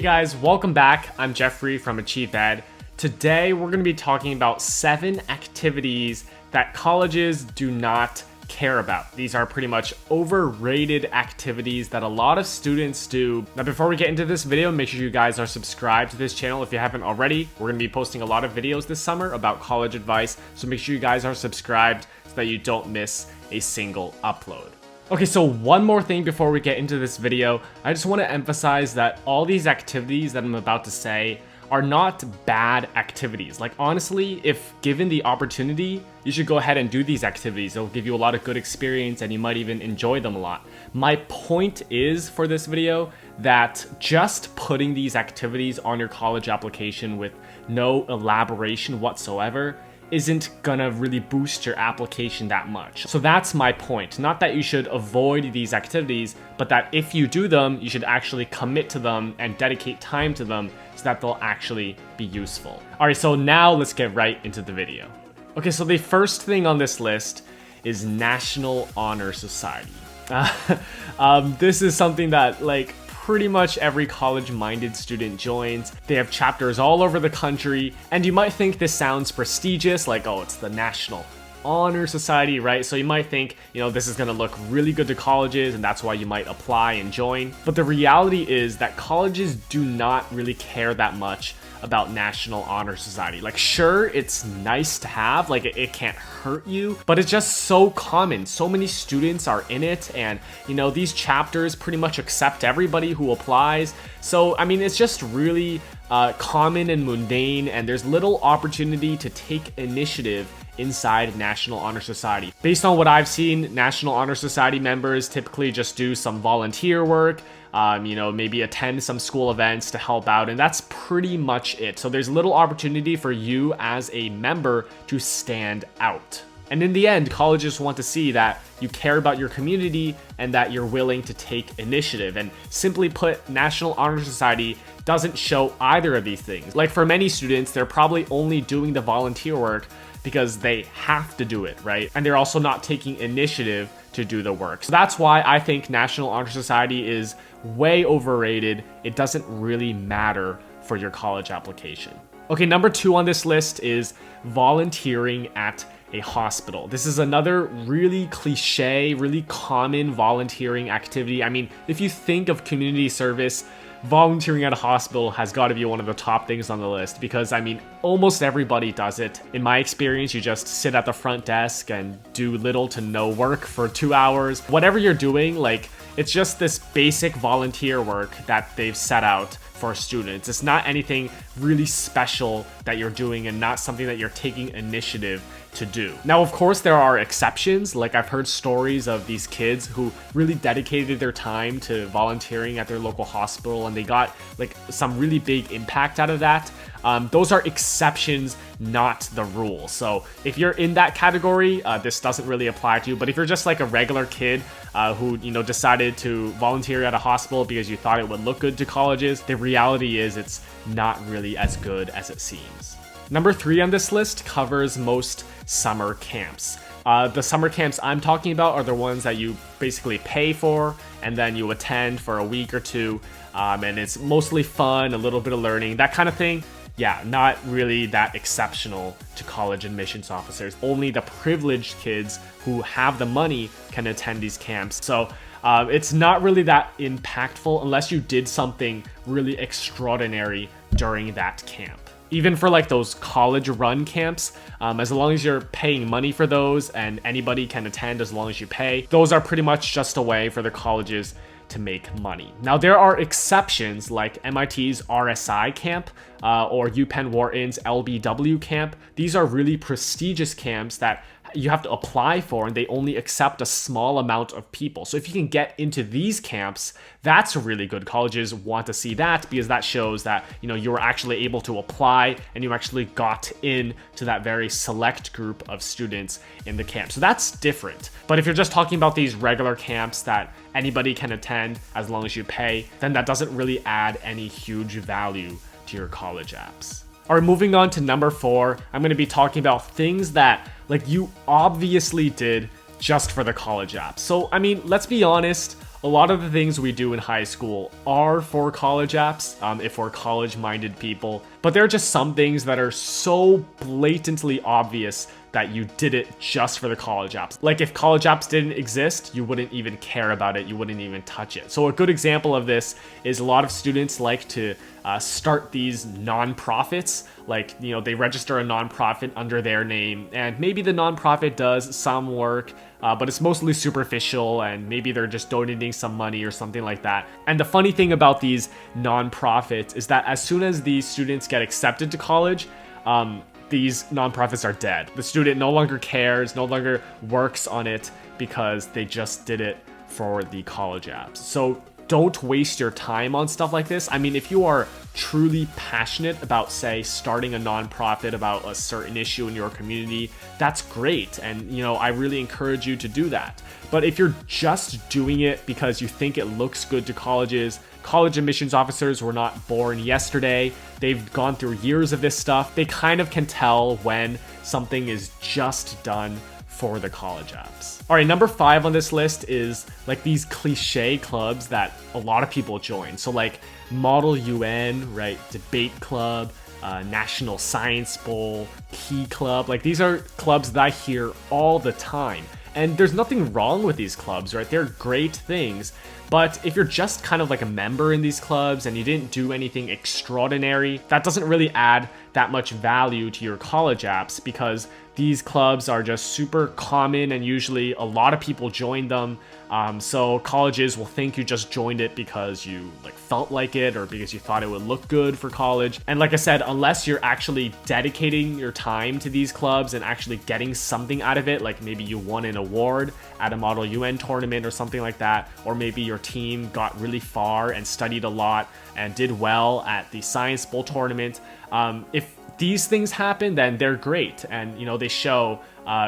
Hey guys, welcome back. I'm Jeffrey from Achieve Ed. Today we're going to be talking about 7 activities that colleges do not care about. These are pretty much overrated activities that a lot of students do. Now before we get into this video, make sure you guys are subscribed to this channel if you haven't already. We're going to be posting a lot of videos this summer about college advice, so make sure you guys are subscribed so that you don't miss a single upload. Okay, so one more thing before we get into this video. I just want to emphasize that all these activities that I'm about to say are not bad activities. Like honestly, if given the opportunity, you should go ahead and do these activities. It'll give you a lot of good experience and you might even enjoy them a lot. My point is for this video that just putting these activities on your college application with no elaboration whatsoever isn't gonna really boost your application that much. So that's my point. Not that you should avoid these activities, but that if you do them, you should actually commit to them and dedicate time to them so that they'll actually be useful. All right, so now let's get right into the video. Okay, so the first thing on this list is National Honor Society. This is something that pretty much every college-minded student joins. They have chapters all over the country, and you might think this sounds prestigious, like, oh, it's the National Honor Society, right? So you might think, this is gonna look really good to colleges, and that's why you might apply and join. But the reality is that colleges do not really care that much about National Honor Society. Like, sure, it's nice to have, it can't hurt you, but it's just so common. So many students are in it, and these chapters pretty much accept everybody who applies. So I mean, it's just really common and mundane, and there's little opportunity to take initiative inside National Honor Society. Based on what I've seen, National Honor Society members typically just do some volunteer work, maybe attend some school events to help out, and that's pretty much it. So there's little opportunity for you as a member to stand out. And in the end, colleges want to see that you care about your community and that you're willing to take initiative. And simply put, National Honor Society doesn't show either of these things. Like for many students, they're probably only doing the volunteer work because they have to do it, right? And they're also not taking initiative to do the work. So that's why I think National Honor Society is way overrated. It doesn't really matter for your college application. Okay, number 2 on this list is volunteering at a hospital. This is another really cliche, really common volunteering activity. I mean, if you think of community service, volunteering at a hospital has got to be one of the top things on the list because, I mean, almost everybody does it. In my experience, you just sit at the front desk and do little to no work for 2 hours. Whatever you're doing, it's just this basic volunteer work that they've set out for students. It's not anything really special that you're doing and not something that you're taking initiative to do. Now, of course, there are exceptions. I've heard stories of these kids who really dedicated their time to volunteering at their local hospital and they got some really big impact out of that. Those are exceptions, not the rule. So if you're in that category, this doesn't really apply to you. But if you're just a regular kid who decided to volunteer at a hospital because you thought it would look good to colleges, the reality is it's not really as good as it seems. Number 3 on this list covers most summer camps. The summer camps I'm talking about are the ones that you basically pay for and then you attend for a week or two, and it's mostly fun, a little bit of learning, that kind of thing. Yeah, not really that exceptional to college admissions officers. Only the privileged kids who have the money can attend these camps. So it's not really that impactful unless you did something really extraordinary during that camp. Even for those college run camps, as long as you're paying money for those and anybody can attend as long as you pay, those are pretty much just a way for the colleges to make money. Now, there are exceptions like MIT's RSI camp or UPenn Wharton's LBW camp. These are really prestigious camps that you have to apply for and they only accept a small amount of people. So if you can get into these camps, that's really good. Colleges want to see that because that shows that you were actually able to apply and you actually got in to that very select group of students in the camp. So that's different. But if you're just talking about these regular camps that anybody can attend as long as you pay, then that doesn't really add any huge value to your college apps. All right, moving on to number 4, I'm going to be talking about things that you obviously did just for the college apps. So, I mean, let's be honest, a lot of the things we do in high school are for college apps, if we're college-minded people, but there are just some things that are so blatantly obvious that you did it just for the college apps. Like if college apps didn't exist, you wouldn't even care about it, you wouldn't even touch it. So a good example of this is a lot of students like to start these nonprofits. Like, you know, they register a nonprofit under their name, and maybe the nonprofit does some work, but it's mostly superficial, and maybe they're just donating some money or something like that. And the funny thing about these nonprofits is that as soon as these students get accepted to college, these nonprofits are dead. The student no longer cares, no longer works on it because they just did it for the college apps. So don't waste your time on stuff like this. I mean, if you are truly passionate about, say, starting a nonprofit about a certain issue in your community, that's great. And, you know, I really encourage you to do that. But if you're just doing it because you think it looks good to colleges, college admissions officers were not born yesterday. They've gone through years of this stuff. They kind of can tell when something is just done for the college apps. All right, number 5 on this list is like these cliché clubs that a lot of people join. So like Model UN, right? Debate Club, National Science Bowl, Key Club. Like these are clubs that I hear all the time. And there's nothing wrong with these clubs, right? They're great things. But if you're just kind of like a member in these clubs and you didn't do anything extraordinary, that doesn't really add that much value to your college apps, because these clubs are just super common and usually a lot of people join them. So colleges will think you just joined it because you like felt like it or because you thought it would look good for college. And like I said, unless you're actually dedicating your time to these clubs and actually getting something out of it, like maybe you won an award at a Model UN tournament or something like that, or maybe your team got really far and studied a lot and did well at the Science Bowl tournament. If these things happen, then they're great, and you know they show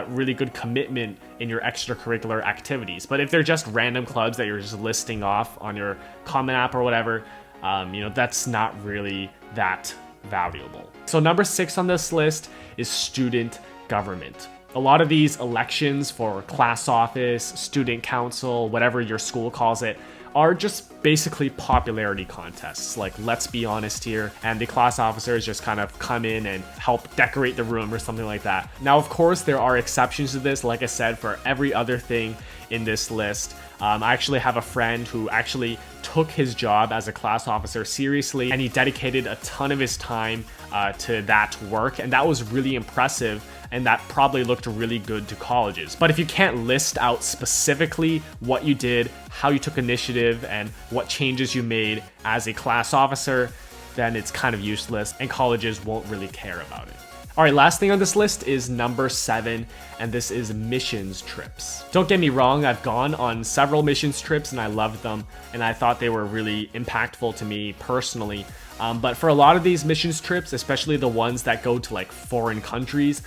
really good commitment in your extracurricular activities. But if they're just random clubs that you're just listing off on your Common App or whatever, you know, that's not really that valuable. So number 6 on this list is student government. A lot of these elections for class office, student council, whatever your school calls it, are just basically popularity contests. Like, let's be honest here, and the class officers just kind of come in and help decorate the room or something like that. Now, of course, there are exceptions to this, like I said, for every other thing in this list. I actually have a friend who actually took his job as a class officer seriously, and he dedicated a ton of his time to that work, and that was really impressive, and that probably looked really good to colleges. But if you can't list out specifically what you did, how you took initiative, and what changes you made as a class officer, then it's kind of useless, and colleges won't really care about it. All right, last thing on this list is number 7, and this is missions trips. Don't get me wrong, I've gone on several missions trips and I loved them, and I thought they were really impactful to me personally. But for a lot of these missions trips, especially the ones that go to like foreign countries,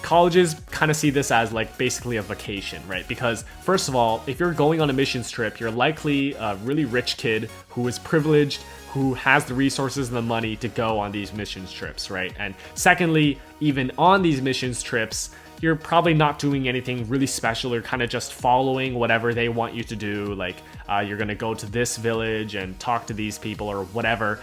colleges kind of see this as like basically a vacation, right? Because first of all, if you're going on a missions trip, you're likely a really rich kid who is privileged, who has the resources and the money to go on these missions trips, right? And secondly, even on these missions trips, you're probably not doing anything really special. You're kind of just following whatever they want you to do. Like you're gonna go to this village and talk to these people or whatever.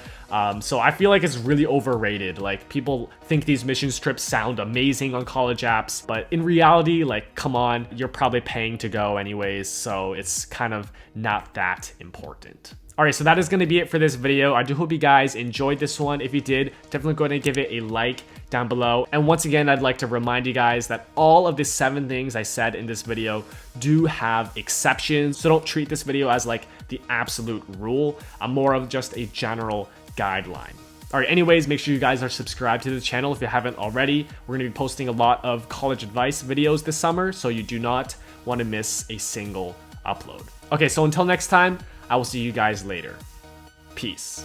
So I feel like it's really overrated. Like people think these missions trips sound amazing on college apps, but in reality, like, come on, you're probably paying to go anyways. So it's kind of not that important. All right, so that is going to be it for this video. I do hope you guys enjoyed this one. If you did, definitely go ahead and give it a like down below. And once again, I'd like to remind you guys that all of the 7 things I said in this video do have exceptions. So don't treat this video as like the absolute rule. I'm more of just a general guideline. All right, anyways, make sure you guys are subscribed to the channel if you haven't already. We're going to be posting a lot of college advice videos this summer, so you do not want to miss a single upload. Okay, so until next time, I will see you guys later. Peace.